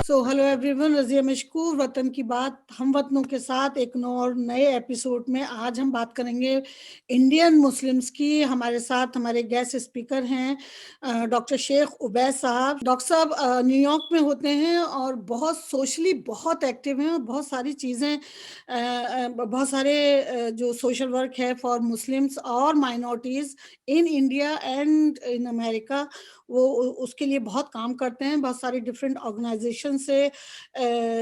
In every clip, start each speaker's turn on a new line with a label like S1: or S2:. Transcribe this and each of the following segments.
S1: Hello everyone, Razia मशकूर वतन की बात हम वतनों के साथ एक और नए एपिसोड में आज हम बात करेंगे इंडियन मुस्लिम्स की। हमारे साथ हमारे गेस्ट स्पीकर हैं डॉक्टर शेख उबैद साहब। डॉक्टर साहब न्यूयॉर्क में होते हैं और बहुत सोशली बहुत एक्टिव हैं और बहुत सारी चीज़ें बहुत सारे जो सोशल वर्क है फॉर मुस्लिम्स और minorities in India and in America, वो उसके लिए बहुत काम करते हैं। बहुत सारी डिफरेंट ऑर्गेनाइजेशन से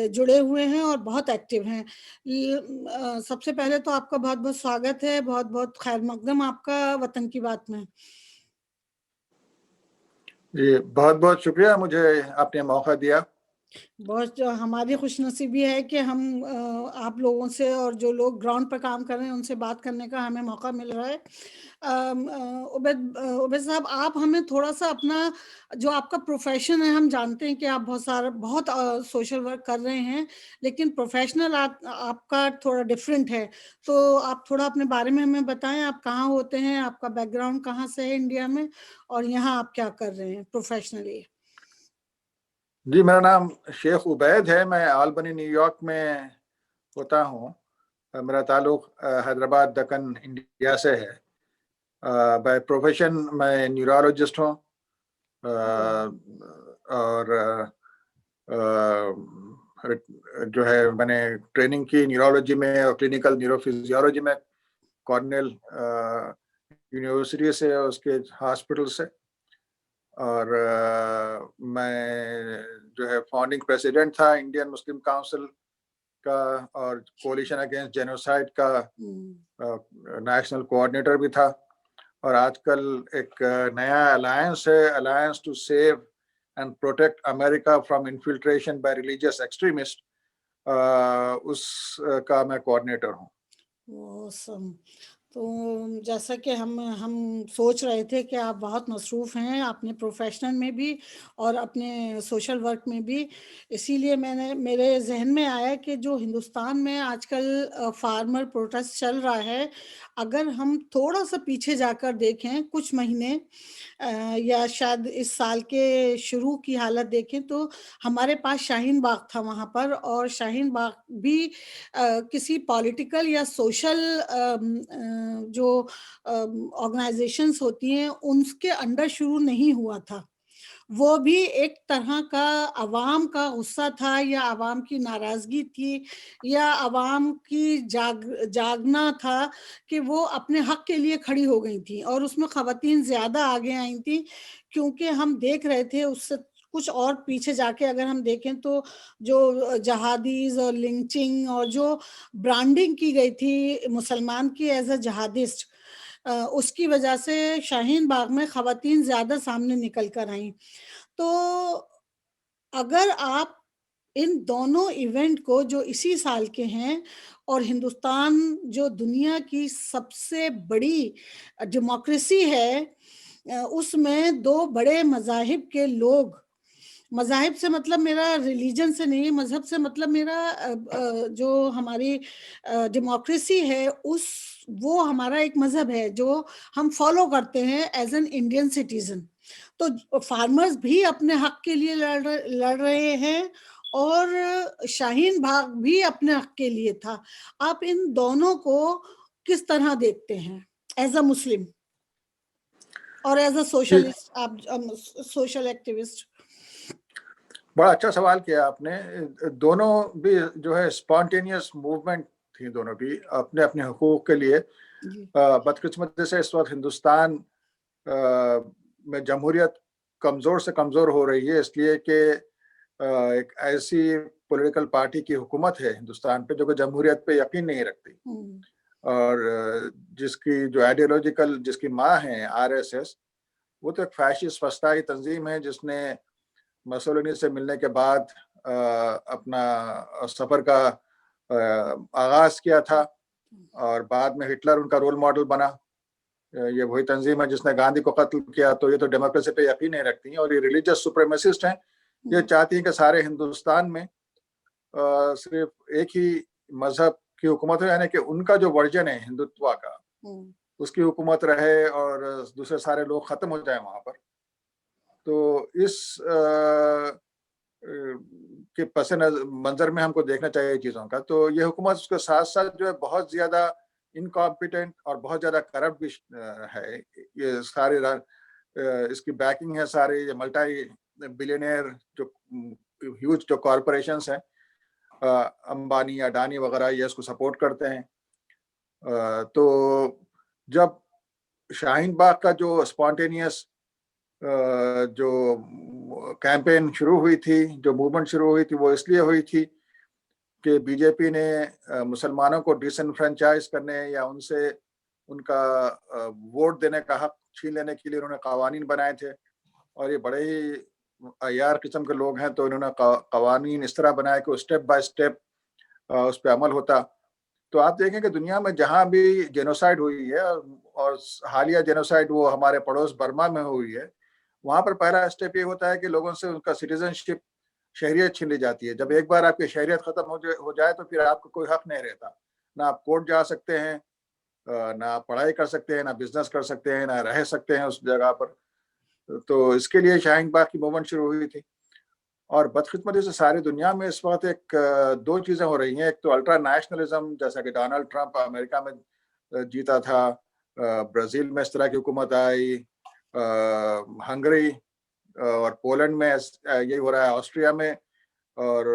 S1: जुड़े हुए हैं और बहुत एक्टिव हैं। सबसे पहले तो आपका बहुत बहुत स्वागत है, बहुत बहुत खैर मकदम आपका वतन की बात में।
S2: जी बहुत बहुत शुक्रिया, मुझे आपने मौका दिया।
S1: बहुत हमारी खुशनसीबी है कि हम आप लोगों से और जो लोग ग्राउंड पर काम कर रहे हैं उनसे बात करने का हमें मौका मिल रहा है। उबैद साहब, आप हमें थोड़ा सा अपना जो आपका प्रोफेशन है, हम जानते हैं कि आप बहुत सोशल वर्क कर रहे हैं, लेकिन प्रोफेशनल आपका थोड़ा डिफरेंट है। तो आप थोड़ा अपने बारे में हमें बताएं, आप कहाँ होते हैं, आपका बैकग्राउंड कहाँ से है इंडिया में, और यहाँ आप क्या कर रहे हैं प्रोफेशनली।
S2: जी, मेरा नाम शेख उबैद है, मैं आल्बनी न्यूयॉर्क में होता हूँ। मेरा ताल्लुक हैदराबाद दक्कन इंडिया से है। बाय प्रोफेशन मैं न्यूरोलॉजिस्ट हूँ और जो है मैंने ट्रेनिंग की न्यूरोलॉजी में और क्लिनिकल न्यूरोफिजियोलॉजी में कॉर्नेल यूनिवर्सिटी से और उसके हॉस्पिटल से। और मैं जो है फाउंडिंग प्रेसिडेंट था इंडियन मुस्लिम काउंसिल का और कोलिशन अगेंस्ट जेनोसाइड का नेशनल कोऑर्डिनेटर भी था। और आजकल एक नया अलायंस है, alliance to save and protect America from infiltration by religious extremist, उसका मैं कोऑर्डिनेटर हूँ।
S1: Awesome. तो जैसा कि हम सोच रहे थे कि आप बहुत मसरूफ़ हैं अपने प्रोफेशनल में भी और अपने सोशल वर्क में भी, इसीलिए मेरे जहन में आया कि जो हिंदुस्तान में आजकल फार्मर प्रोटेस्ट चल रहा है, अगर हम थोड़ा सा पीछे जाकर देखें कुछ महीने या शायद इस साल के शुरू की हालत देखें, तो हमारे पास शाहीन बाग था वहाँ पर, और शाहीन बाग भी किसी पॉलिटिकल या सोशल जो ऑर्गेनाइजेशंस होती हैं उनके अंडर शुरू नहीं हुआ था। वो भी एक तरह का अवाम का गुस्सा था, या अवाम की नाराजगी थी, या अवाम की जागना था कि वो अपने हक के लिए खड़ी हो गई थी, और उसमें खवातीन ज्यादा आगे आई थी, क्योंकि हम देख रहे थे उससे कुछ और पीछे जाके अगर हम देखें तो जो जहादीज और लिंचिंग और जो ब्रांडिंग की गई थी मुसलमान की एज अ जहादिस्ट, उसकी वजह से शाहीन बाग में खवातीन ज्यादा सामने निकल कर आई। तो अगर आप इन दोनों इवेंट को जो इसी साल के हैं, और हिंदुस्तान जो दुनिया की सबसे बड़ी डेमोक्रेसी है, उसमें दो बड़े मजाहिब के लोग, मजाहिब से मतलब मेरा रिलीजन से नहीं, मजहब से मतलब मेरा जो हमारी डेमोक्रेसी है उस वो हमारा एक मजहब है जो हम फॉलो करते हैं एज एन इंडियन सिटीजन। तो फार्मर्स भी अपने हक के लिए लड़ रहे हैं, और शाहीन बाग भी अपने हक के लिए था। आप इन दोनों को किस तरह देखते हैं एज अ मुस्लिम और एज अ सोशलिस्ट, आप सोशल एक्टिविस्ट?
S2: बड़ा अच्छा सवाल किया आपने। दोनों भी जो है स्पॉन्टेनियस मूवमेंट थी, दोनों भी अपने अपने हकूक के लिए। बदकिस्मती से इस वक्त हिंदुस्तान में जमहूरियत कमज़ोर से कमज़ोर हो रही है, इसलिए कि एक ऐसी पॉलिटिकल पार्टी की हुकूमत है हिंदुस्तान पे जो कि जमहूरियत पे यकीन नहीं रखती, और जिसकी जो आइडियोलॉजिकल जिसकी माँ है आरएसएस, वो तो एक फैशिस्ट फस्ताई तंजीम है जिसने मसोलिनी से मिलने के बाद अपना सफ़र का आगाज़ किया था, और बाद में हिटलर उनका रोल मॉडल बना। ये वही तंजीम है जिसने गांधी को कत्ल किया। तो ये तो डेमोक्रेसी पे यकीन नहीं रखती हैं, और ये रिलीजियस सुप्रीमेसिस्ट हैं। ये चाहती हैं कि सारे हिंदुस्तान में सिर्फ एक ही मजहब की हुकूमत हो, यानी कि उनका जो वर्जन है हिंदुत्व का उसकी हुकूमत रहे और दूसरे सारे लोग खत्म हो जाए वहां पर। तो इस के पस मंजर में हमको देखना चाहिए चीज़ों का। तो ये हुकूमत उसके साथ-साथ जो है बहुत ज़्यादा इनकॉम्पिटेंट और बहुत ज़्यादा करप्ट भी है। ये सारे इसकी बैकिंग है सारे ये मल्टी बिलियनियर जो ह्यूज जो कॉर्पोरेशंस हैं, अंबानी, अडानी वगैरह, ये इसको सपोर्ट करते हैं। तो जब शाहीन बाग का जो स्पॉन्टेनियस जो कैंपेन शुरू हुई थी, जो मूवमेंट शुरू हुई थी, वो इसलिए हुई थी कि बीजेपी ने मुसलमानों को डिसएनफ्रेंचाइज करने या उनसे उनका वोट देने का हक छीन लेने के लिए उन्होंने कवानीन बनाए थे। और ये बड़े ही अय्यार किस्म के लोग हैं, तो इन्होंने कवानीन इस तरह बनाए कि स्टेप बाय स्टेप उस पर अमल होता। तो आप देखें कि दुनिया में जहाँ भी जेनोसाइड हुई है, और हालिया जेनोसाइड वो हमारे पड़ोस बर्मा में हुई है, वहाँ पर पहला स्टेप ये होता है कि लोगों से उनका सिटीजनशिप, शहरियत छीन ली जाती है। जब एक बार आपकी शहरियत खत्म हो जाए तो फिर आपको कोई हक नहीं रहता। ना आप कोर्ट जा सकते हैं, ना आप पढ़ाई कर सकते हैं, ना बिजनेस कर सकते हैं, ना रह सकते हैं उस जगह पर। तो इसके लिए शाहीन बाग की मूवमेंट शुरू हुई थी। और बदकिस्मती से सारी दुनिया में इस वक्त दो चीज़ें हो रही हैं। एक तो अल्ट्रा नेशनलिज्म, जैसा कि डोनाल्ड ट्रंप अमेरिका में जीता था, ब्राज़ील में इस तरह की हुकूमत आई, हंगरी और पोलैंड में यही हो रहा है, ऑस्ट्रिया में, और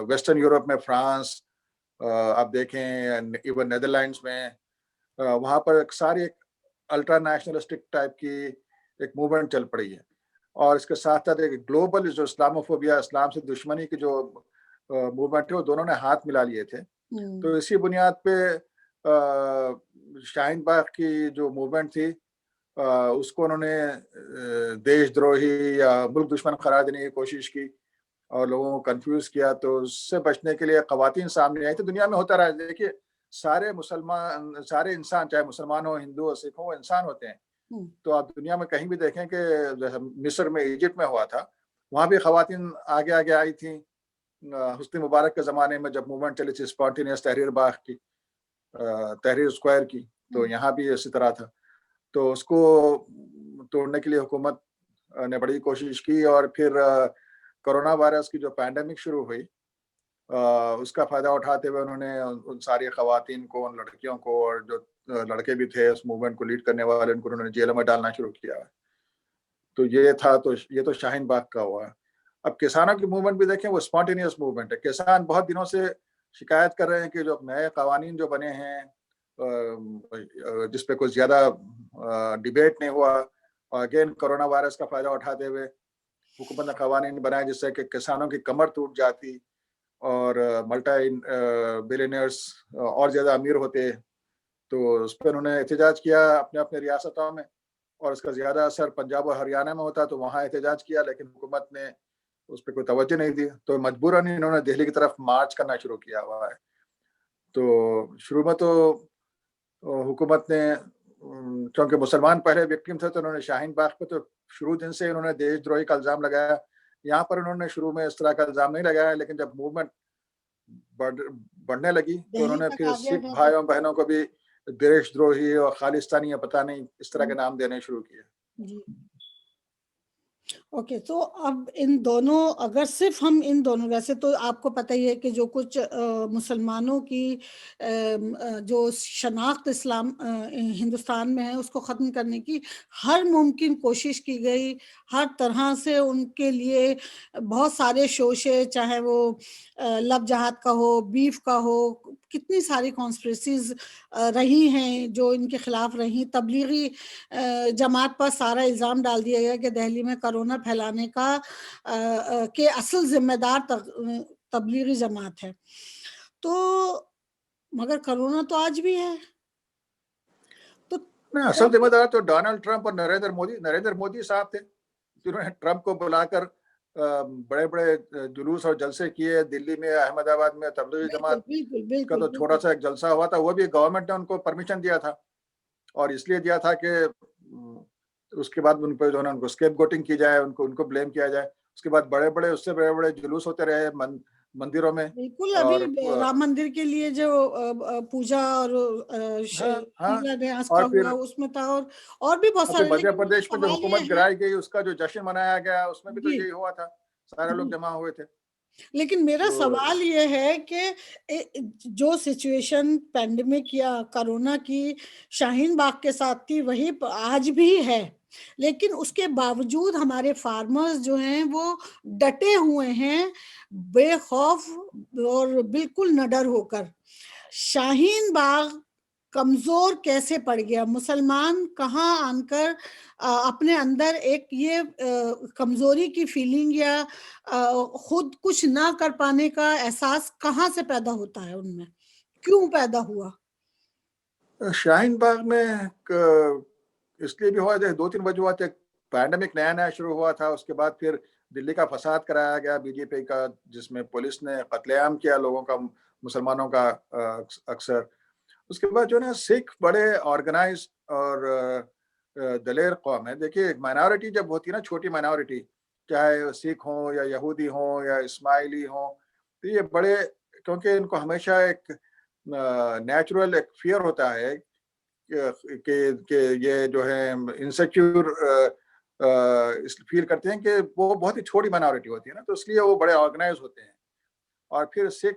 S2: वेस्टर्न यूरोप में फ्रांस, आप देखें इवन नीदरलैंड्स में, वहाँ पर सारी एक अल्ट्रा नेशनलिस्टिक टाइप की एक मूवमेंट चल पड़ी है। और इसके साथ साथ एक ग्लोबल जो इस्लामोफोबिया, इस्लाम से दुश्मनी की जो मूवमेंट है, वो दोनों ने हाथ मिला लिए थे। तो इसी बुनियाद पे शाहीन बाग की जो मूवमेंट थी, उसको उन्होंने देशद्रोही या मुल्क दुश्मन करार देने की कोशिश की और लोगों को कंफ्यूज किया। तो उससे बचने के लिए खवातीन सामने आई। तो दुनिया में होता रहा है, देखिए सारे मुसलमान, सारे इंसान, चाहे मुसलमान हो, हिंदू हो, सिख हो, इंसान होते हैं। तो आप दुनिया में कहीं भी देखें कि जैसे मिस्र में, इजिप्ट में हुआ था, वहाँ भी खवातीन आगे आगे आई थी। हुस्नी मुबारक के ज़माने में जब मूवमेंट चली थी स्पॉन्टेनियस तहरीर बाग की, तहरीर स्क्वायर की, तो यहाँ भी इसी तरह था। तो उसको तोड़ने के लिए हुकूमत ने बड़ी कोशिश की। और फिर कोरोना वायरस की जो पैंडेमिक शुरू हुई, उसका फ़ायदा उठाते हुए उन्होंने उन सारी खवातीन को, उन लड़कियों को, और जो लड़के भी थे उस मूवमेंट को लीड करने वाले, उनको उन्होंने जेल में डालना शुरू किया। तो ये था, तो ये तो शाहीन बाग का हुआ। अब किसानों की मूवमेंट भी देखें, वो स्पॉन्टेनियस मूवमेंट है। किसान बहुत दिनों से शिकायत कर रहे हैं कि जो नए कवानीन जो बने हैं, जिस पे कुछ ज़्यादा डिबेट नहीं हुआ, और अगेन कोरोना वायरस का फ़ायदा उठाते हुए हुकूमत ने कवानीन बनाए जिससे कि किसानों की कमर टूट जाती और मल्टी बिलियनियर्स और ज़्यादा अमीर होते। तो उस पर उन्होंने एहतजाज किया अपने अपने रियासतों में, और इसका ज़्यादा असर पंजाब और हरियाणा में होता, तो वहाँ एहतजाज किया, लेकिन हुकूमत ने उस पर कोई तवज्जो नहीं दी। तो मजबूरन इन्होंने दिल्ली की तरफ मार्च करना शुरू किया हुआ है। तो शुरू में तो हुकूमत ने, क्योंकि मुसलमान पहले विक्टिम थे, तो उन्होंने शाहीन बाग पे तो शुरू दिन से उन्होंने देशद्रोही का इल्ज़ाम लगाया। यहाँ पर उन्होंने शुरू में इस तरह का इल्ज़ाम नहीं लगाया, लेकिन जब मूवमेंट बढ़ने लगी तो
S1: दिल्ली
S2: उन्होंने
S1: तक
S2: फिर
S1: आ गया
S2: सिख
S1: था तो
S2: भाइयों बहनों को भी देशद्रोही और खालिस्तानी या पता नहीं इस तरह के नाम देने शुरू किए।
S1: जी। ओके, तो अब इन दोनों, अगर सिर्फ हम इन दोनों, वैसे तो आपको पता ही है कि जो कुछ मुसलमानों की जो शनाख्त इस्लाम हिंदुस्तान में है, उसको ख़त्म करने की हर मुमकिन कोशिश की गई। हर तरह से उनके लिए बहुत सारे शोशे, चाहे वो लव जहाद का हो, बीफ का हो, कितनी सारी कॉन्स्पिरेसीज रही हैं जो इनके खिलाफ रही। तबलीगी जमात पर सारा इल्ज़ाम डाल दिया गया कि दिल्ली में कोरोना फैलाने का के असल जिम्मेदार तबलीगी जमात है। तो मगर कोरोना तो आज भी है। तो
S2: नहीं, असल जिम्मेदार तो डोनाल्ड ट्रंप और नरेंद्र मोदी साहब थे, जिन्होंने ट्रंप को बुलाकर बड़े बड़े जुलूस और जलसे किए दिल्ली में, अहमदाबाद में। तबलीगी
S1: बिल्कुल
S2: जमात
S1: बिल्कुल
S2: का
S1: बिल्कुल
S2: तो छोटा
S1: बिल्कुल।
S2: सा एक जलसा हुआ था, वो भी गवर्नमेंट ने उनको परमिशन दिया था, और इसलिए दिया था कि उसके बाद उन पर जो है उनको स्केपगोटिंग की जाए, उनको उनको ब्लेम किया जाए। उसके बाद बड़े बड़े, उससे बड़े बड़े जुलूस होते रहे मंदिरों में।
S1: बिल्कुल, अभी
S2: और
S1: राम मंदिर के लिए जो पूजा और
S2: हाँ हाँ,
S1: शिलान्यास का
S2: और
S1: हुआ
S2: फिर
S1: उसमें था, और भी बहुत
S2: और फिर
S1: सारे,
S2: मध्य
S1: लेकिन मेरा
S2: प्रदेश में जो
S1: सवाल ये
S2: हुकूमत
S1: है।
S2: गिराई गई, उसका जो जश्न मनाया गया, उसमें भी तो
S1: जी
S2: यही हुआ था। सारे लोग जमा हुए थे।
S1: लेकिन मेरा
S2: तो
S1: सवाल ये है कि जो सिचुएशन पैंडेमिक या कोरोना की शाहीन बाग के साथ थी वही आज भी है, लेकिन उसके बावजूद हमारे फार्मर्स जो हैं वो डटे हुए हैं बेखौफ और बिल्कुल निडर होकर। शाहीन बाग कमजोर कैसे पड़ गया? मुसलमान कहाँ आकर अपने अंदर एक ये कमजोरी की फीलिंग या खुद कुछ ना कर पाने का एहसास कहाँ से पैदा होता है उनमें? क्यों पैदा हुआ?
S2: शाहीन बाग में इसलिए भी हुआ, 2-3 वजूहत। एक पैंडेमिक नया-नया शुरू हुआ था, उसके बाद फिर दिल्ली का फसाद कराया गया बीजेपी का, जिसमें पुलिस ने कत्लेआम किया लोगों का, मुसलमानों का अक्सर। उसके बाद जो है ना, सिख बड़े ऑर्गेनाइज्ड और दलेर कौम है। देखिए, एक माइनॉरिटी जब होती है ना, छोटी माइनॉरिटी, चाहे सिख हो या यहूदी हो या इस्माइली हो, तो ये बड़े, क्योंकि इनको हमेशा एक नेचुरल एक फियर होता है कि ये जो है इनसिक्योर फील करते हैं कि वो बहुत ही छोटी माइनॉरिटी होती है ना, तो इसलिए वो बड़े ऑर्गेनाइज होते हैं। और फिर सिख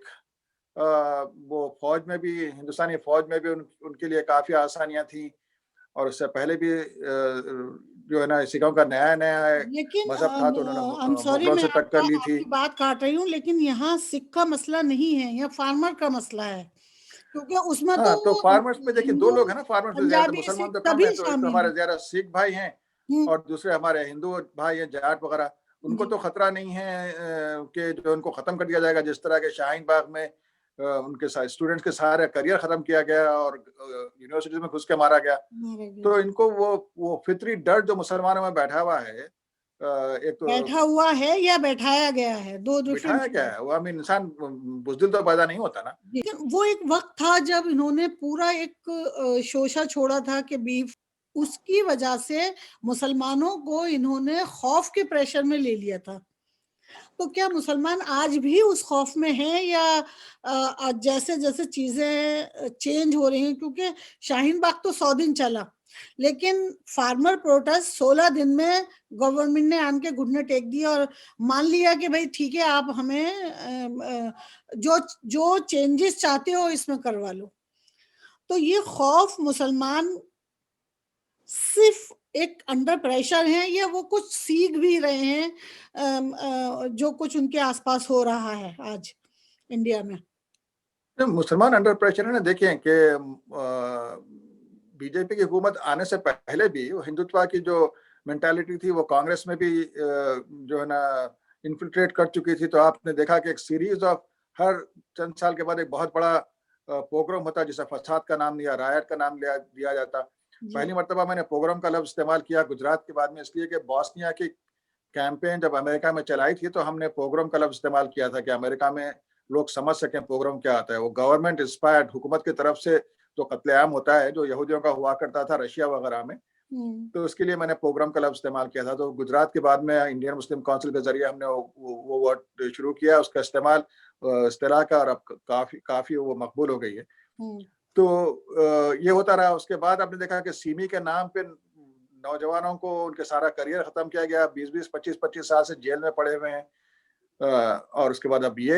S2: वो फौज में भी, हिंदुस्तानी फौज में भी उनके लिए काफ़ी आसानियाँ थी। और उससे पहले भी जो है ना, सिखों का नया-नया
S1: लेकिन
S2: मज़हब था, तो उन्होंने
S1: आई एम सॉरी,
S2: मुगलों
S1: मैं
S2: से टक्कर
S1: आपका
S2: ली थी।
S1: आपकी बात काट रही हूँ, लेकिन यहाँ सिख का मसला नहीं है, यहाँ फार्मर का मसला है, क्योंकि उसमें तो
S2: हाँ, तो फार्मर्स में देखिए 2
S1: हिंदू,
S2: लोग हैं ना, फार्मर्स में ज़्यादा
S1: पंजाबी,
S2: मुसलमान
S1: सिख
S2: तो कम है,
S1: सभी
S2: तो एक तो
S1: शामिल
S2: हमारे
S1: हैं।
S2: ज़्यादा सिख भाई हैं
S1: हम्म,
S2: और दूसरे हमारे हिंदू भाई हैं, जाट वगैरह। उनको
S1: जी,
S2: तो खतरा नहीं है कि जो उनको खत्म कर दिया जाएगा, जिस तरह के शाहीन बाग में उनके स्टूडेंट्स के सारे करियर खत्म किया गया और यूनिवर्सिटीज में घुस के मारा गया।
S1: मारा गया।
S2: तो इनको वो फितरी डर जो मुसलमानों में बैठा हुआ है, एक तो
S1: बैठा हुआ है या बैठाया गया है, दो डिफरेंट
S2: बिठाया
S1: चीज
S2: क्या
S1: है।
S2: है, वो हमें इंसान बुजदिल तो पैदा नहीं होता ना।
S1: लेकिन वो एक वक्त था जब इन्होंने पूरा एक शोषा छोड़ा था कि बीफ, उसकी वजह से मुसलमानों को इन्होंने खौफ के प्रेशर में ले लिया था। तो क्या मुसलमान आज भी उस खौफ में हैं या जैसे जैसे चीजें चेंज हो रही हैं? क्योंकि शाहीन बाग तो 100 दिन चला, लेकिन फार्मर प्रोटेस्ट 16 दिन में गवर्नमेंट ने आन के घुटने टेक दिए और मान लिया कि भाई ठीक है, आप हमें जो जो चेंजेस चाहते हो इसमें करवा लो। तो ये खौफ मुसलमान सिर्फ एक अंडर प्रेशर हैं या वो कुछ सीख भी रहे हैं जो कुछ उनके आसपास हो रहा है आज इंडिया में?
S2: तो मुसलमान अंडर प्रेशर है ना। देखिए कि बीजेपी की हुकूमत आने से पहले भी वो हिंदुत्व की जो मेंटालिटी थी, वो कांग्रेस में भी जो है ना इन्फिल्ट्रेट कर चुकी थी। तो आपने देखा कि एक सीरीज ऑफ हर चंद साल के बाद एक बहुत बड़ा पोग्राम होता, जिसे फसाद का नाम लिया, रायट का नाम लिया दिया जाता।
S1: जी,
S2: पहली मर्तबा मैंने पोग्राम का लफ्ज इस्तेमाल किया गुजरात के बाद में, इसलिए कि बॉस्निया की कैंपेन जब अमेरिका में चलाई थी, तो हमने पोग्राम का लफ्ज इस्तेमाल किया था कि अमेरिका में लोग समझ सकें पोग्राम क्या आता है। वो गवर्नमेंट इंस्पायर्ड, हुकूमत की तरफ से जो कत्लेआम होता है, जो यहूदियों का हुआ करता था रशिया वगैरह में,
S1: हम्म,
S2: तो उसके लिए मैंने पोग्राम का लफ्ज इस्तेमाल किया था। तो गुजरात के बाद में इंडियन मुस्लिम काउंसिल के जरिए हमने वो वर्ड शुरू किया, उसका इस्तेमाल इस्तिलाह का, और अब काफी काफी वो मकबूल हो गई है।
S1: हम्म,
S2: तो ये होता रहा। उसके बाद आपने देखा कि सीमी के नाम पे नौजवानों को उनके सारा करियर खत्म किया गया, 20-20, 25-25 साल से जेल में पड़े हुए हैं। और उसके बाद अब ये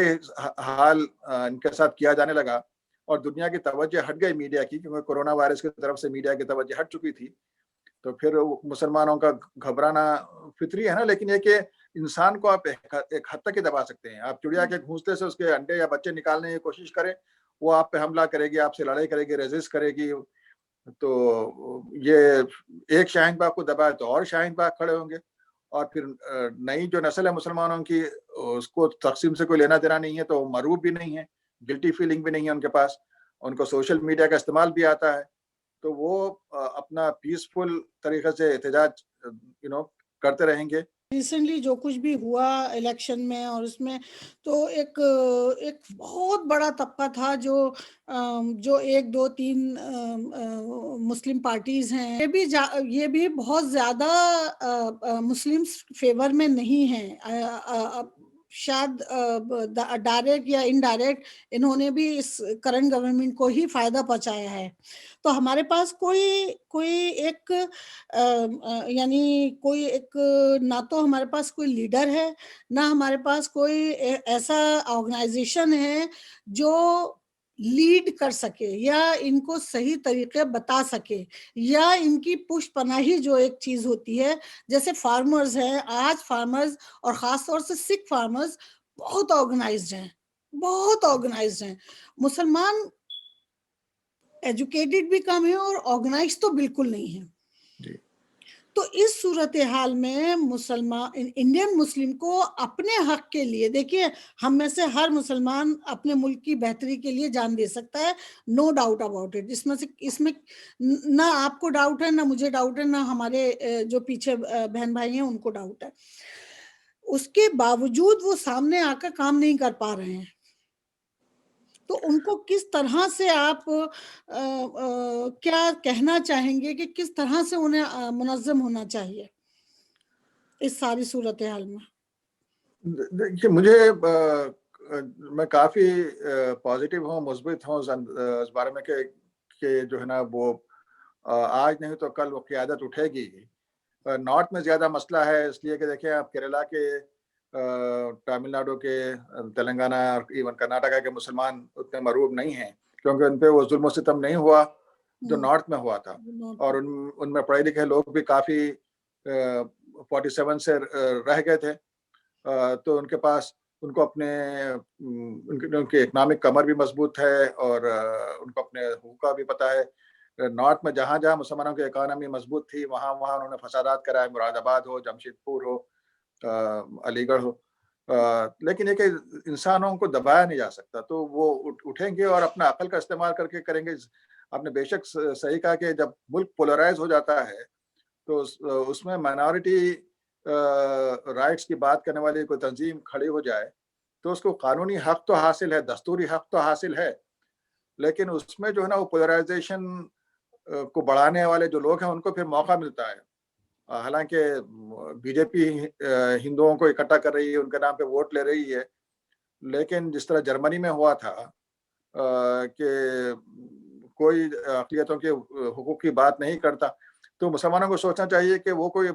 S2: हाल इनके साथ किया जाने लगा, और दुनिया की तवज्जो हट गई मीडिया की, क्योंकि कोरोना वायरस की तरफ से मीडिया की तवज्जो हट चुकी थी। तो फिर मुसलमानों का घबराना फितरी है ना। लेकिन ये कि इंसान को आप एक हद तक ही दबा सकते हैं। आप चिड़िया के घोंसले से उसके अंडे या बच्चे निकालने की कोशिश करें, वो आप पे हमला करेगी, आपसे लड़ाई करेगी, रेजिस्ट करेगी। तो ये एक शाहीन बाग को दबाए तो और शाहीन बाग खड़े होंगे। और फिर नई जो नस्ल है मुसलमानों की, उसको तकसीम से कोई लेना देना नहीं है, तो मरूब भी नहीं है, गिल्टी फीलिंग भी नहीं है उनके पास। उनको सोशल मीडिया का इस्तेमाल भी आता है, तो वो अपना पीसफुल तरीके से एहतजाज करते रहेंगे।
S1: रिसेंटली जो कुछ भी हुआ इलेक्शन में और उसमें, तो एक एक बहुत बड़ा तबका था जो जो एक दो तीन मुस्लिम पार्टीज हैं, ये भी बहुत ज्यादा मुस्लिम फेवर में नहीं है। शायद डायरेक्ट या इनडायरेक्ट इन्होंने भी इस करंट गवर्नमेंट को ही फायदा पहुंचाया है। तो हमारे पास कोई एक यानी कोई एक, ना तो हमारे पास कोई लीडर है, ना हमारे पास कोई ऐसा ऑर्गेनाइजेशन है जो लीड कर सके या इनको सही तरीके बता सके, या इनकी पुष्पनाही जो एक चीज होती है, जैसे फार्मर्स हैं, आज फार्मर्स और खास तौर से सिख फार्मर्स बहुत ऑर्गेनाइज्ड हैं, बहुत ऑर्गेनाइज्ड हैं। मुसलमान एजुकेटेड भी कम है और ऑर्गेनाइज तो बिल्कुल नहीं है। तो इस सूरत हाल में मुसलमान, इंडियन मुस्लिम को अपने हक के लिए, देखिए हम में से हर मुसलमान अपने मुल्क की बेहतरी के लिए जान दे सकता है, नो डाउट अबाउट इट। इसमें ना आपको डाउट है, ना मुझे डाउट है, ना हमारे जो पीछे बहन भाई हैं उनको डाउट है। उसके बावजूद वो सामने आकर काम नहीं कर पा रहे हैं। तो उनको किस तरह से आप क्या कहना चाहेंगे कि किस तरह से उन्हें मुनज़्ज़म होना चाहिए इस सारी सूरत हाल में?
S2: देखिए, मुझे मैं काफ़ी पॉजिटिव हूँ, मुस्बित हूँ इस बारे में कि जो है ना वो आज नहीं तो कल वो क़यादत उठेगी। नॉर्थ में ज़्यादा मसला है, इसलिए कि देखिए आप केरला के, तमिलनाडु के, तेलंगाना और इवन कर्नाटका के मुसलमान उतने मरूब नहीं हैं, क्योंकि उन पे वो जुल्म सितम नहीं हुआ जो नॉर्थ में हुआ था। और उनमें पढ़े लिखे लोग भी काफ़ी 47 से रह गए थे। तो उनके पास, उनको अपने उनकी इकोनॉमिक कमर भी मजबूत है और उनको अपने हुकूक का भी पता है। नॉर्थ में जहाँ-जहाँ मुसलमानों की इकोनॉमी मजबूत थी, वहाँ-वहाँ उन्होंने फसादात कराए, मुरादाबाद हो, जमशेदपुर हो, अलीगढ़ हो। लेकिन ये कि इंसानों को दबाया नहीं जा सकता, तो वो उठेंगे और अपना अकल का इस्तेमाल करके करेंगे। आपने बेशक सही कहा कि जब मुल्क पोलराइज हो जाता है, तो उसमें माइनॉरिटी राइट्स की बात करने वाली कोई तंजीम खड़ी हो जाए, तो उसको कानूनी हक तो हासिल है, दस्तूरी हक तो हासिल है, लेकिन उसमें जो है ना वो पोलराइजेशन को बढ़ाने वाले जो लोग हैं उनको फिर मौका मिलता है। हालांकि बीजेपी हिंदुओं को इकट्ठा कर रही है, उनके नाम पे वोट ले रही है, लेकिन जिस तरह जर्मनी में हुआ था कि कोई अक़लियतों के हुकूक की बात नहीं करता, तो मुसलमानों को सोचना चाहिए कि वो कोई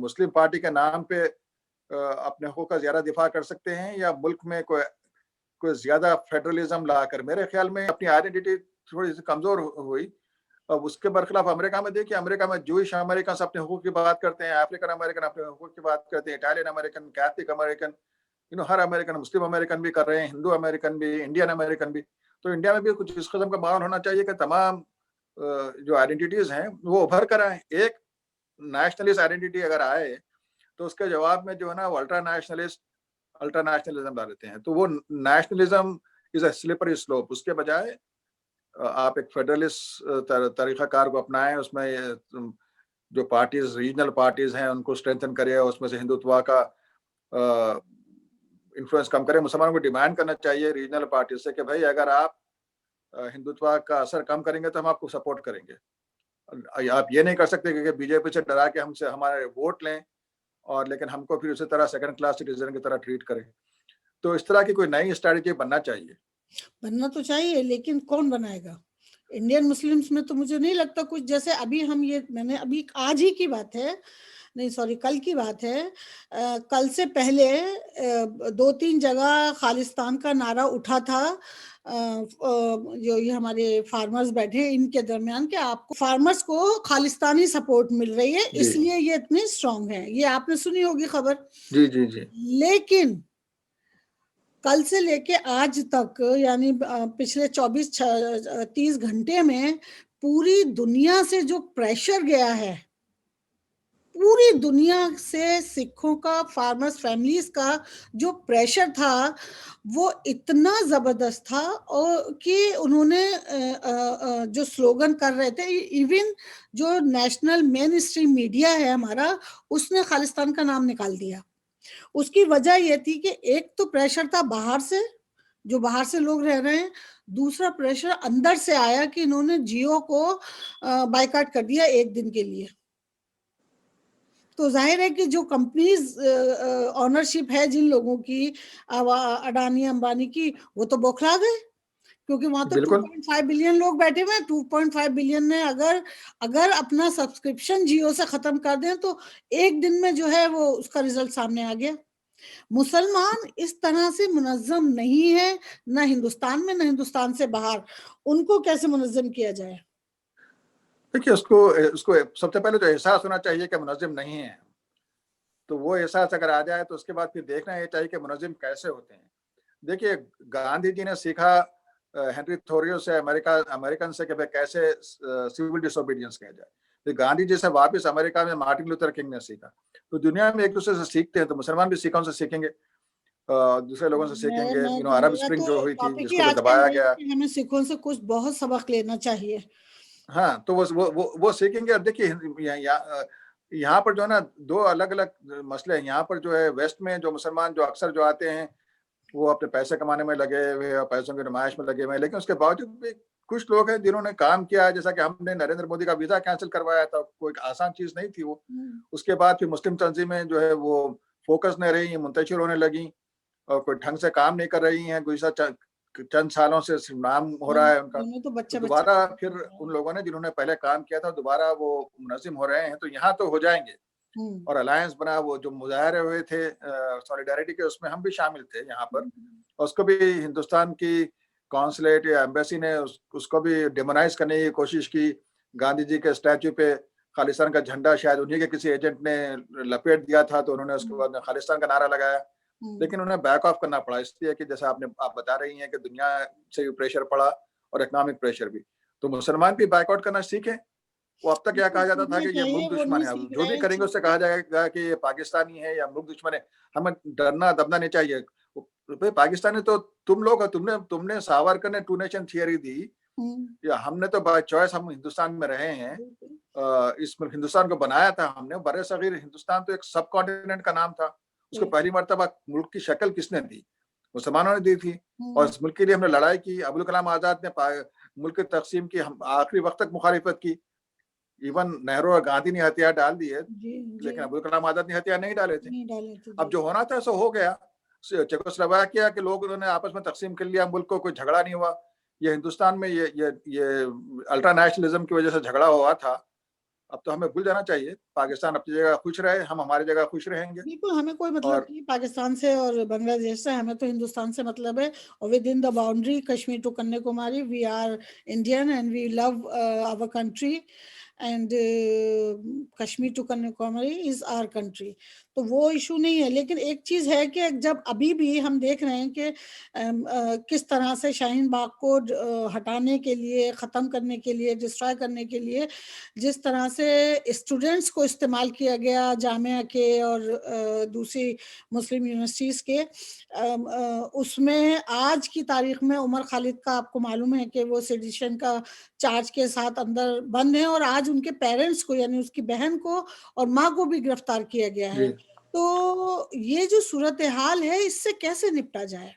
S2: मुस्लिम पार्टी के नाम पे अपने हुकूक का ज़्यादा दिफा कर सकते हैं, या मुल्क में कोई ज़्यादा फेडरलिज्म लाकर, मेरे ख्याल में अपनी आइडेंटिटी थोड़ी सी कमज़ोर हुई। अब उसके बरखिलाफ अमेरिका में देखिए, अमेरिका में जूइश अमेरिकन अपने हुकूक की बात करते हैं, अफ्रीकन अमेरिकन अपने हुकूक की बात करते हैं, इटालियन अमेरिकन, कैथलिक अमेरिकन, हर अमेरिकन, मुस्लिम अमेरिकन भी कर रहे हैं, हिंदू अमेरिकन भी, इंडियन अमेरिकन भी। तो इंडिया में भी कुछ इस कदम का माहौल होना चाहिए कि तमाम जो आइडेंटिटीज़ हैं वो उभर कर आएँ। एक नेशनलिस्ट आइडेंटिटी अगर आए, तो उसके जवाब में जो है ना वो अल्ट्रा नेशनलिज्म ला देते हैं। तो वो nationalism is a slippery slope. उसके बजाय आप एक फेडरलिस्ट तरीक़ाकार को अपनाएँ, उसमें जो पार्टीज़, रीजनल पार्टीज़ हैं उनको स्ट्रेंथन करें, उसमें से हिंदुत्व का इन्फ्लुएंस कम करें। मुसलमानों को डिमांड करना चाहिए रीजनल पार्टी से कि भाई अगर आप हिंदुत्व का असर कम करेंगे तो हम आपको सपोर्ट करेंगे। आप ये नहीं कर सकते कि बीजेपी से डरा के हमसे हमारे वोट लें और लेकिन हमको फिर उसी तरह सेकंड क्लास सिटीजन की तरह ट्रीट करें। तो इस तरह की कोई नई स्ट्रैटेजी बनना चाहिए।
S1: बनना तो चाहिए, लेकिन कौन बनाएगा? इंडियन मुस्लिम्स में तो मुझे नहीं लगता कुछ, जैसे अभी मैंने अभी आज ही की बात है, नहीं सॉरी कल की बात है, कल से पहले 2-3 जगह खालिस्तान का नारा उठा था, जो ये हमारे फार्मर्स बैठे इनके दरमियान, कि आपको फार्मर्स को खालिस्तानी सपोर्ट मिल रही है, इसलिए ये इतने स्ट्रांग हैं। ये आपने सुनी होगी खबर।
S2: जी जी जी।
S1: लेकिन कल से लेके आज तक, यानी पिछले 24-30 घंटे में पूरी दुनिया से जो प्रेशर गया है, पूरी दुनिया से सिखों का, फार्मर्स फैमिलीज का जो प्रेशर था वो इतना जबरदस्त था, और कि उन्होंने जो स्लोगन कर रहे थे, इवन जो नेशनल मेन स्ट्रीम मीडिया है हमारा, उसने खालिस्तान का नाम निकाल दिया। उसकी वजह ये थी कि एक तो प्रेशर था बाहर से, जो बाहर से लोग रह रहे हैं, दूसरा प्रेशर अंदर से आया कि इन्होंने जियो को बायकॉट कर दिया एक दिन के लिए। तो जाहिर है कि जो कंपनीज ऑनरशिप है जिन लोगों की, अडानी अंबानी की, वो तो बौखला गए, क्योंकि वहां तो
S2: बिल्कुल
S1: 2.5 बिलियन लोग बैठे हुए हैं। 2.5 बिलियन ने अगर अगर अपना सब्सक्रिप्शन जियो से खत्म कर दें तो एक दिन में जो है वो उसका रिजल्ट सामने आ गया। मुसलमान इस तरह से मुनज्जम नहीं है, ना हिंदुस्तान में, ना हिंदुस्तान से बाहर। उनको कैसे मुनज्जम किया जाए?
S2: देखिए, उसको उसको सबसे पहले तो एहसास होना चाहिए कि मुनज़्ज़िम नहीं है। तो वो एहसास अगर आ जाए तो उसके बाद फिर देखना ये चाहिए कि मुनज़्ज़िम कैसे होते हैं। देखिए, गांधी जी ने सीखा हेनरी थोरियो से, अमेरिकन से, कि भाई कैसे सिविल डिसोबीडियंस किया जाए। फिर गांधी जी से वापस अमेरिका में मार्टिन लूथर किंग ने सीखा। तो दुनिया में एक दूसरे से सीखते हैं, तो मुसलमान भी सिखों से सीखेंगे, दूसरे लोगों से सीखेंगे। अरब
S1: मेरा
S2: स्प्रिंग जो
S1: तो
S2: हुई थी
S1: टॉपिक ही
S2: जिसको भी
S1: आज का
S2: दबाया
S1: यही है
S2: गया,
S1: कि हमें सिखों से कुछ बहुत सबक लेना चाहिए।
S2: हाँ, तो वो सीखेंगे। और देखिए, यहाँ पर जो है ना, दो अलग अलग मसले हैं। यहाँ पर जो है वेस्ट में जो मुसलमान जो अक्सर जो आते हैं, वो अपने पैसे कमाने में लगे हुए और पैसों की नुमाइश में लगे हुए हैं, लेकिन उसके बावजूद भी कुछ लोग हैं जिन्होंने काम किया है। जैसा कि हमने नरेंद्र मोदी का वीजा कैंसिल करवाया था, कोई आसान चीज नहीं थी वो। उसके बाद फिर मुस्लिम तंजीमें जो है वो फोकस नहीं रही, मुंतशिर होने लगी और कोई ढंग से काम नहीं कर रही हैं। गुज़िश्ता चंद सालों से सिर्फ नाम हो रहा है उनका।
S1: उन्हें तो
S2: तो
S1: बच्चा बच्चा
S2: दोबारा फिर उन लोगों ने जिन्होंने पहले काम किया था, दोबारा वो मुनज़्ज़िम हो रहे हैं, तो यहाँ तो हो जाएंगे। और अलायंस बना, वो जो मुजाहरे हुए थे सॉलिडारिटी के, उसमें हम भी शामिल थे यहाँ पर। उसको भी हिंदुस्तान की कॉन्सुलेट या एम्बेसी ने उसको भी डेमोनाइज करने की कोशिश की। गांधी जी के स्टैचू पे खालिस्तान का झंडा शायद उन्हीं के किसी एजेंट ने लपेट दिया था, तो उन्होंने उसके बाद में खालिस्तान का नारा लगाया। लेकिन उन्हें बैक ऑफ करना पड़ा, इसलिए कि जैसा आप बता रही हैं कि दुनिया से भी प्रेशर पड़ा और इकोनॉमिक प्रेशर भी। तो मुसलमान भी बैकआउट करना सीखें। वो अब तक क्या कहा जाता था
S1: सीखना
S2: कि ये मुल्क
S1: चाहिए, वो
S2: दुश्मन
S1: नहीं
S2: है, अब
S1: सीख
S2: जो
S1: रहे
S2: भी
S1: हैं,
S2: करेंगे उससे कहा जाएगा कि ये पाकिस्तानी है या मुल्क दुश्मन है। हमें डरना दबना नहीं चाहिए। भाई, पाकिस्तानी तो तुम लोग हो। तुमने सावरकर ने टू नेशन थियरी दी, या हमने तो बाय चॉइस हम हिंदुस्तान में रहे हैं। इस मुल्क हिंदुस्तान को बनाया था हमने। बड़े सगीर हिंदुस्तान तो एक सब कॉन्टिनेंट का नाम था। उसको पहली मर्तबा मुल्क की शक्ल किसने दी? मुसलमानों ने दी थी। और इस मुल्क के लिए हमने लड़ाई की। अबुल कलाम आजाद ने मुल्क की तकसीम की हम आखिरी वक्त तक मुखालिफत की। इवन नेहरू और गांधी ने हथियार डाल दिए, लेकिन अबुल कलाम आजाद ने हथियार नहीं डाले थे।
S1: नहीं डाले थे
S2: अब जो होना था सो हो गया। चेकोस्लोवाकिया के लोग उन्होंने आपस में तकसीम कर लिया मुल्क को, कोई झगड़ा नहीं हुआ। ये हिंदुस्तान में ये अल्ट्रा नेशनलिज्म की वजह से झगड़ा हुआ था। अब तो हमें भूल जाना चाहिए। पाकिस्तान अपनी जगह खुश रहे, हम हमारी जगह खुश रहेंगे।
S1: बिल्कुल, हमें कोई मतलब
S2: और
S1: नहीं पाकिस्तान से और बांग्लादेश से, हमें तो हिंदुस्तान से मतलब है। और within the boundary Kashmir to Kanyakumari, we are Indian and we love our country, and Kashmir to Kanyakumari is our country. तो वो इशू नहीं है। लेकिन एक चीज है कि जब अभी भी हम देख रहे हैं कि किस तरह से शाहीन बाग को हटाने के लिए, खत्म करने के लिए, डिस्ट्रॉय करने के लिए जिस तरह से स्टूडेंट्स को इस्तेमाल किया गया, जामिया के और दूसरी मुस्लिम यूनिवर्सिटीज़ के, उसमें आज की तारीख में उमर खालिद का आपको मालूम है कि वो सेडिशन का चार्ज के साथ अंदर बंद है, और आज उनके पेरेंट्स को, यानी उसकी बहन को और माँ को भी गिरफ्तार किया गया है। तो ये जो सूरत हाल है, इससे कैसे निपटा जाए?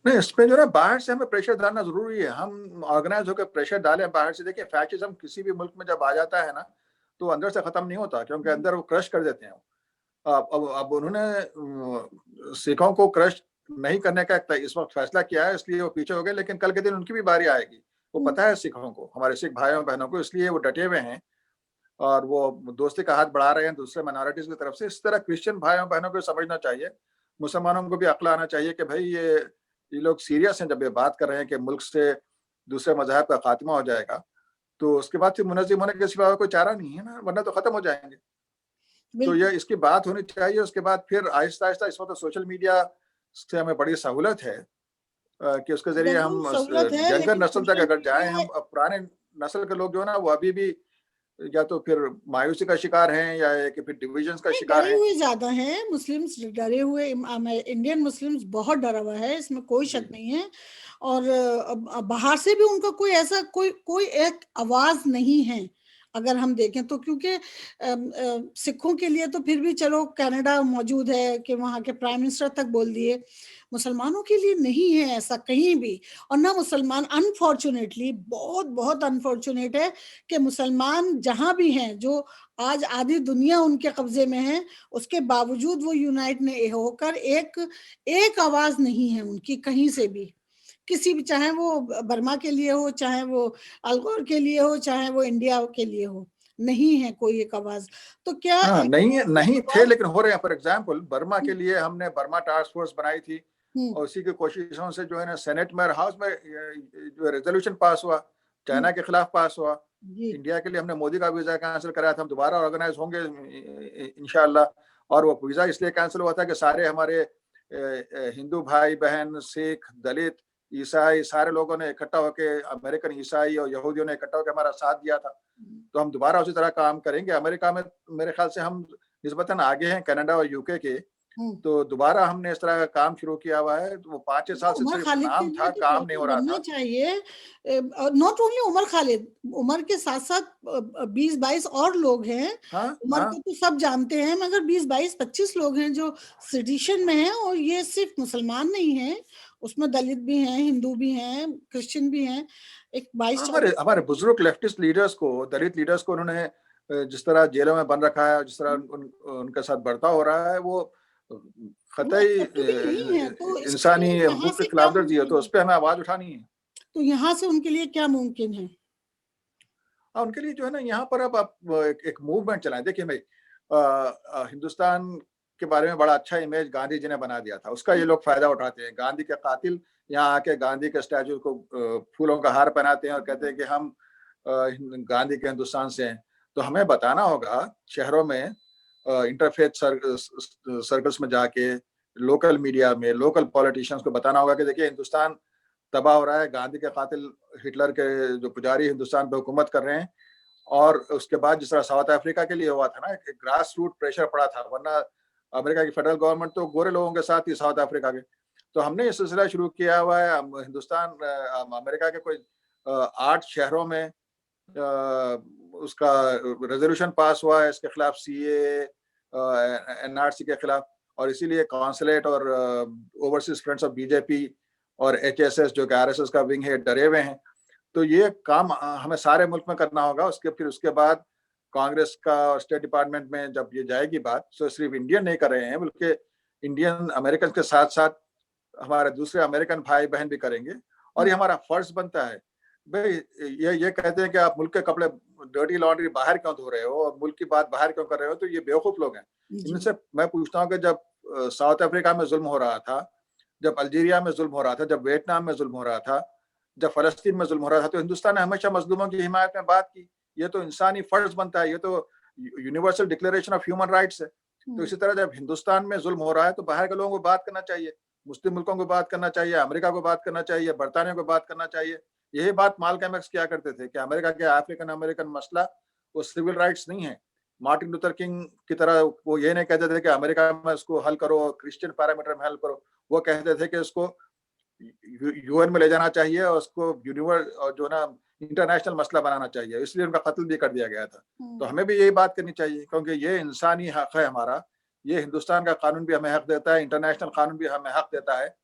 S2: नहीं, इसमें जो है बाहर से हमें प्रेशर डालना जरूरी है। हम ऑर्गेनाइज होकर प्रेशर डालें बाहर से। देखिए, फैशिज्म किसी भी मुल्क में जब आ जाता है ना, तो अंदर से खत्म नहीं होता, क्योंकि अंदर वो क्रश कर देते हैं। अब उन्होंने सिखों को क्रश नहीं करने का इस वक्त फैसला किया है, इसलिए वो पीछे हो गए। लेकिन कल के दिन उनकी भी बारी आएगी। वो पता है सिखों को, हमारे सिख भाइयों बहनों को, इसलिए वो डटे हुए हैं और वो दोस्ती का हाथ बढ़ा रहे हैं दूसरे माइनॉरिटीज की तरफ से। इस तरह क्रिश्चियन भाइयों बहनों को समझना चाहिए, मुसलमानों को भी अक्ल आना चाहिए कि भाई ये लोग सीरियस हैं जब ये बात कर रहे हैं कि मुल्क से दूसरे मजहब का खात्मा हो जाएगा। तो उसके बाद फिर मुनज़्ज़िम होने के सिवा कोई चारा नहीं है ना, वरना तो खत्म हो जाएंगे। तो ये इसकी बात होनी चाहिए। उसके बाद फिर आहिस्ता आहिस्ता, इस वक्त तो सोशल मीडिया से हमें बड़ी सहूलत है कि उसके जरिए
S1: जरूर
S2: हम
S1: सहूलत है,
S2: यंगर
S1: लेकिन
S2: नस्ल तक
S1: सोशल
S2: अगर जाएं,
S1: मीडिया
S2: हम पुराने नस्ल के लोग जो है ना, वो अभी भी या तो फिर मायूसी का शिकार हैं या कि फिर डिविजन्स का
S1: में
S2: शिकार
S1: डरे
S2: हैं।
S1: हुए ज्यादा हैं मुस्लिम्स, डरे हुए। इंडियन मुस्लिम्स बहुत डरा हुआ है, इसमें कोई शक नहीं है। और बाहर से भी उनका कोई ऐसा कोई कोई एक आवाज नहीं है। अगर हम देखें तो, क्योंकि सिखों के लिए तो फिर भी चलो कनाडा मौजूद है कि वहाँ के प्राइम मिनिस्टर तक बोल दिए, मुसलमानों के लिए नहीं है ऐसा कहीं भी। और ना मुसलमान, अनफॉर्चुनेटली, बहुत बहुत अनफॉर्चुनेट है कि मुसलमान जहाँ भी हैं, जो आज आधी दुनिया उनके कब्जे में है, उसके बावजूद वो यूनाइट ने होकर एक आवाज नहीं है उनकी कहीं से भी, किसी भी, चाहे वो बर्मा के लिए हो, चाहे वो अलगोर के लिए हो, चाहे वो इंडिया के लिए हो, नहीं है कोई एक आवाज। तो क्या
S2: हाँ, नहीं थे, लेकिन हो रहे हैं। फॉर एग्जाम्पल बर्मा के लिए हमने बर्मा टास्क फोर्स बनाई थी, और उसी की कोशिशों से जो है ना सेनेट में और हाउस में जो रेजोल्यूशन पास हुआ, चाइना के खिलाफ पास हुआ।
S1: जी
S2: इंडिया के लिए हमने मोदी का वीजा कैंसिल कराया था, हम दोबारा ऑर्गेनाइज होंगे इंशाल्लाह। और वो वीजा इसलिए कैंसिल हुआ था कि सारे हमारे हिंदू भाई बहन, सिख, दलित, ईसाई, सारे लोगों ने इकट्ठा होकर, अमेरिकन ईसाई और यहूदियों ने इकट्ठा होकर हमारा साथ दिया था। तो हम दोबारा उसी तरह काम करेंगे। अमेरिका में मेरे ख्याल से हम निस्बतन आगे हैं कनाडा और यूके के, तो दोबारा हमने इस तरह का काम शुरू किया हुआ है। तो वो 5-6 साल से
S1: उमर
S2: सिर्फ
S1: खालिद के
S2: नाम
S1: लिए
S2: था,
S1: तो
S2: काम नहीं
S1: बिल्कुल
S2: हो रहा
S1: बनना
S2: था।
S1: चाहिए। नॉट ओनली उमर खालिद, उमर के साथ साथ 20-22 और लोग हैं।
S2: हाँ
S1: उमर
S2: हाँ
S1: को तो सब जानते हैं, मगर 20-22-25 लोग हैं जो सिटिशन में हैं, और ये सिर्फ मुसलमान नहीं है, उसमें दलित भी हैं, हिंदू भी हैं, क्रिश्चियन भी हैं। एक
S2: हाँ,
S1: 22-24
S2: हमारे बुजुर्ग लेफ्टिस्ट लीडर्स को, दलित लीडर्स को उन्होंने जिस तरह जेलों में बंद रखा है, जिस तरह उनके साथ बर्ताव हो रहा है, वो
S1: वो
S2: कतई
S1: एक्सेप्टेबल नहीं है। तो इसके
S2: इंसानी
S1: लिए यहाँ
S2: हकूक की
S1: से क्या
S2: खिलाफवर्जी है।
S1: मुमकिन
S2: तो उस
S1: है?
S2: पर हमें आवाज उठानी है।
S1: तो यहाँ से उनके लिए क्या मुमकिन है?
S2: उनके लिए जो है ना, यहाँ पर अब आप एक मूवमेंट चलाएं। देखिए भाई, हिंदुस्तान के बारे में बड़ा अच्छा इमेज गांधी जी ने बना दिया था, उसका ये लोग फायदा उठाते हैं। गांधी के कातिल यहाँ आके गांधी के स्टैचू को फूलों का हार पहनाते हैं और कहते हैं कि हम गांधी के हिंदुस्तान से हैं। तो हमें बताना होगा शहरों में, इंटरफेथ सर्कल्स में जाके, लोकल मीडिया में, लोकल पॉलिटिशियंस को बताना होगा कि देखिए हिंदुस्तान तबाह हो रहा है, गांधी के कातिल हिटलर के जो पुजारी हिंदुस्तान पे हुकूमत कर रहे हैं। और उसके बाद जिस तरह साउथ अफ्रीका के लिए हुआ था ना, एक ग्रास रूट प्रेशर पड़ा था, वरना अमेरिका की फेडरल गवर्नमेंट तो गोरे लोगों के साथ ही साउथ अफ्रीका के। तो हमने ये सिलसिला शुरू किया हुआ है। हिंदुस्तान अमेरिका के कोई 8 शहरों में उसका रेजोल्यूशन पास हुआ है इसके खिलाफ, सीए, एनआरसी के खिलाफ। और इसीलिए कॉन्सुलेट और ओवरसीज फ्रेंड्स ऑफ बीजेपी और एचएसएस, जो कि आरएसएस का विंग है, डरे हुए हैं। तो ये काम हमें सारे मुल्क में करना होगा। उसके बाद कांग्रेस का और स्टेट डिपार्टमेंट में जब ये जाएगी बात, तो सिर्फ इंडियन नहीं कर रहे हैं, बल्कि इंडियन अमेरिकन के साथ साथ हमारे दूसरे अमेरिकन भाई बहन भी करेंगे। और ये हमारा फर्ज बनता है भाई। ये कहते हैं कि आप मुल्क के कपड़े, डर्टी लॉन्ड्री बाहर क्यों धो रहे हो और मुल्क की बात बाहर क्यों कर रहे हो, तो ये बेवकूफ लोग हैं। इनसे मैं पूछता हूँ कि जब साउथ अफ्रीका में जुल्म हो रहा था, जब अल्जीरिया में जुल्म हो रहा था, जब वियतनाम में जुल्म हो रहा था, जब फलस्तीन में जुल्म हो रहा था, तो हिंदुस्तान ने हमेशा मजलूमों की हिमायत में बात की। ये तो इंसानी फर्ज बनता है, ये तो universal declaration of human rights है। तो इसी तरह जब हिंदुस्तान में जुल्म हो रहा है, तो बाहर के लोगों को बात करना चाहिए, मुस्लिम मुल्कों को बात करना चाहिए, अमेरिका को बात करना चाहिए, बरतानिया को बात करना चाहिए। यही बात मालकम एक्स किया करते थे कि अमेरिका के अफ्रीकन अमेरिकन मसला वो सिविल राइट्स नहीं है। मार्टिन लूथर किंग की तरह वो ये नहीं कहते थे कि अमेरिका में इसको हल करो, क्रिश्चियन पैरामीटर में हल करो। वो कहते थे कि इसको यूएन में ले जाना चाहिए और उसको यूनिवर्स और जो ना इंटरनेशनल मसला बनाना चाहिए। इसलिए उनका कत्ल भी कर दिया गया था। तो हमें भी यही बात करनी चाहिए, क्योंकि ये इंसानी हक है हमारा। ये हिंदुस्तान का कानून भी हमें हक देता है, इंटरनेशनल कानून भी हमें हक देता है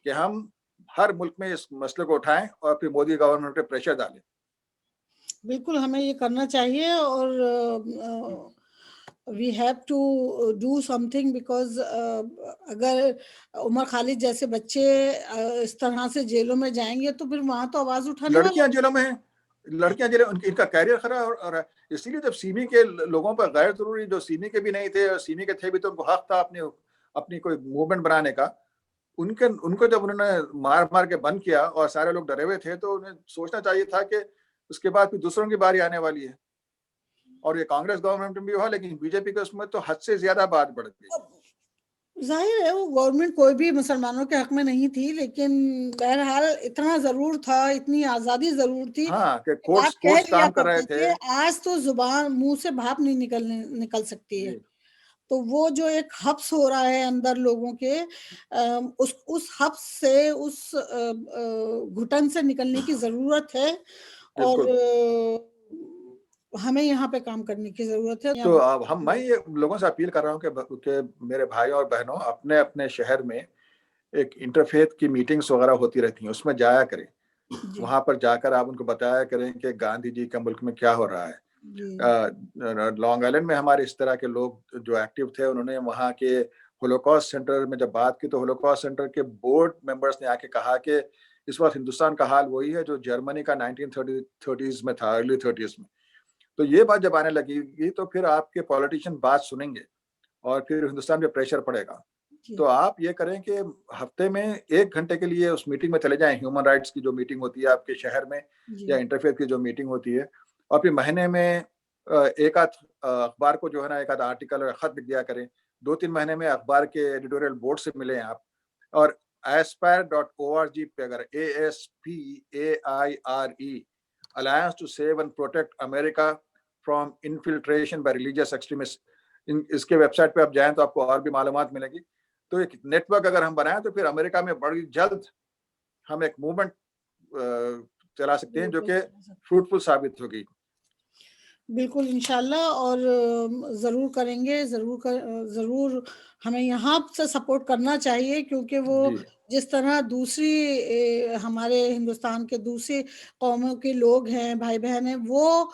S2: कि हम हर मुल्क में इस मसले को उठाएं और फिर मोदी गवर्नमेंट पे प्रेशर डालें।
S1: बिल्कुल हमें ये करना चाहिए, और we have to do something, because अगर उमर खालिद जैसे बच्चे इस तरह से जेलों में जाएंगे, तो फिर वहां तो आवाज उठाने वाला।
S2: लड़कियां जेलों में हैं, लड़कियां जेलों, इनका कैरियर खराब हो रहा है। इसीलिए जब सीमी के लोगों पर गैर जरूरी, जो सीमी के भी नहीं थे और सीमी के थे भी, तो उनको हक था अपनी अपनी कोई मूवमेंट बनाने का। उनको जब उन्होंने मार मार के बंद किया और सारे लोग डरे हुए थे, तो उन्हें सोचना चाहिए था कि उसके बाद फिर दूसरों की बारी आने वाली है। और ये कांग्रेस गवर्नमेंट में भी हुआ, लेकिन बीजेपी के उसमें तो हद से ज्यादा बात बढ़ गई।
S1: जाहिर है वो गवर्नमेंट कोई भी मुसलमानों के हक में नहीं थी, लेकिन बहरहाल इतना जरूर था, इतनी आजादी जरूर थी
S2: हाँ, कि
S1: कि बात कह
S2: कोर्ट्स
S1: लिया
S2: काम कर रहे
S1: करते
S2: थे।
S1: थे। आज तो जुबान, मुंह से भाप नहीं निकल सकती है।
S2: जी,
S1: तो वो जो एक हब्स हो रहा है अंदर लोगों के, उस हब्स से, उस घुटन से निकलने की जरूरत है। और
S2: बिल्कुल।
S1: हमें यहाँ पे काम करने की ज़रूरत है।
S2: तो अब मैं ये लोगों से अपील कर रहा हूँ कि मेरे भाइयों और बहनों, अपने-अपने शहर में एक इंटरफेथ की मीटिंग्स वगैरह होती रहती हैं, उसमें जाया करें।
S1: जी,
S2: वहाँ पर जाकर आप उनको बताया करें कि गांधी जी का मुल्क में क्या हो रहा है।
S1: जी,
S2: लॉन्ग आइलैंड में हमारे इस तरह के लोग जो एक्टिव थे, उन्होंने वहाँ के होलोकॉस्ट सेंटर में जब बात की, तो होलोकॉस्ट सेंटर के बोर्ड मेंबर्स ने आके कहा कि इस वक़्त हिंदुस्तान का हाल वही है जो जर्मनी का 1930 में था, अर्ली 30s में। तो ये बात जब आने लगेगी तो फिर आपके पॉलिटिशियन बात सुनेंगे और फिर हिंदुस्तान पे प्रेशर पड़ेगा। तो
S1: जी,
S2: आप ये करें कि हफ्ते में 1 घंटे के लिए उस मीटिंग में चले जाएँ, ह्यूमन राइट्स की जो मीटिंग होती है आपके शहर में या
S1: जी,
S2: इंटरफेथ की जो मीटिंग होती है, और फिर महीने में एक आध अखबार को जो है ना, एक आध आर्टिकल और खत लिख दिया करें। 2-3 महीने में अखबार के एडिटोरियल बोर्ड से मिलें आप, और aspire.org पे अगर ASPAIRE, alliance to save and protect America from infiltration by religious extremist, इसके वेबसाइट पे आप जाएँ तो आपको और भी मालूमात मिलेगी। तो एक नेटवर्क अगर हम बनाएँ तो फिर अमेरिका में बड़ी जल्द हम एक मूवमेंट चला सकते हैं जो
S1: बिल्कुल
S2: कि
S1: चला सकते हैं।
S2: फ्रूटफुल साबित होगी।
S1: बिल्कुल, इंशाल्लाह और ज़रूर करेंगे, ज़रूर हमें यहाँ से सपोर्ट करना चाहिए क्योंकि वो
S2: जी,
S1: जिस तरह दूसरी हमारे हिंदुस्तान के दूसरी कौमों के लोग हैं, भाई-बहन हैं, वो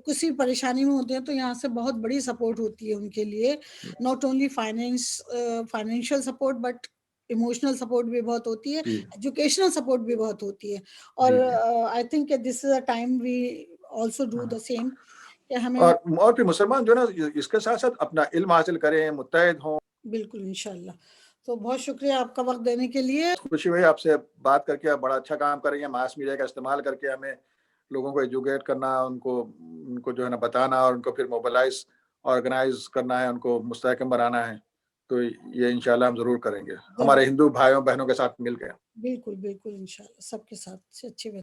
S1: किसी परेशानी में होते हैं तो यहाँ से बहुत बड़ी सपोर्ट होती है उनके लिए। Not only financial support but emotional support भी बहुत होती है,
S2: जी,
S1: एजुकेशनल सपोर्ट भी बहुत होती है और
S2: जी, जी।
S1: I think this is a time we also do the
S2: हाँ,
S1: सेम कि हमें
S2: और फिर मुसलमान जो है ना, इसके साथ-साथ अपना इल्म हासिल करें, मुत्तहिद हों।
S1: बिल्कुल इंशाल्लाह। तो बहुत शुक्रिया आपका वक़्त देने के लिए।
S2: खुशी हुई आपसे बात करके, आप बड़ा अच्छा काम कर रही हैं, मास मीडिया का इस्तेमाल करके हमें लोगों को एजुकेट करना, उनको उनको जो है ना बताना और उनको फिर मोबिलाइज़, ऑर्गेनाइज़ करना है, उनको मुस्तहकम बनाना है। तो ये इंशाल्लाह हम ज़रूर करेंगे,
S1: ज़रूर,
S2: हमारे हिंदू भाइयों-बहनों के साथ मिल के।
S1: बिल्कुल, बिल्कुल इंशाल्लाह सबके साथ से अच्छे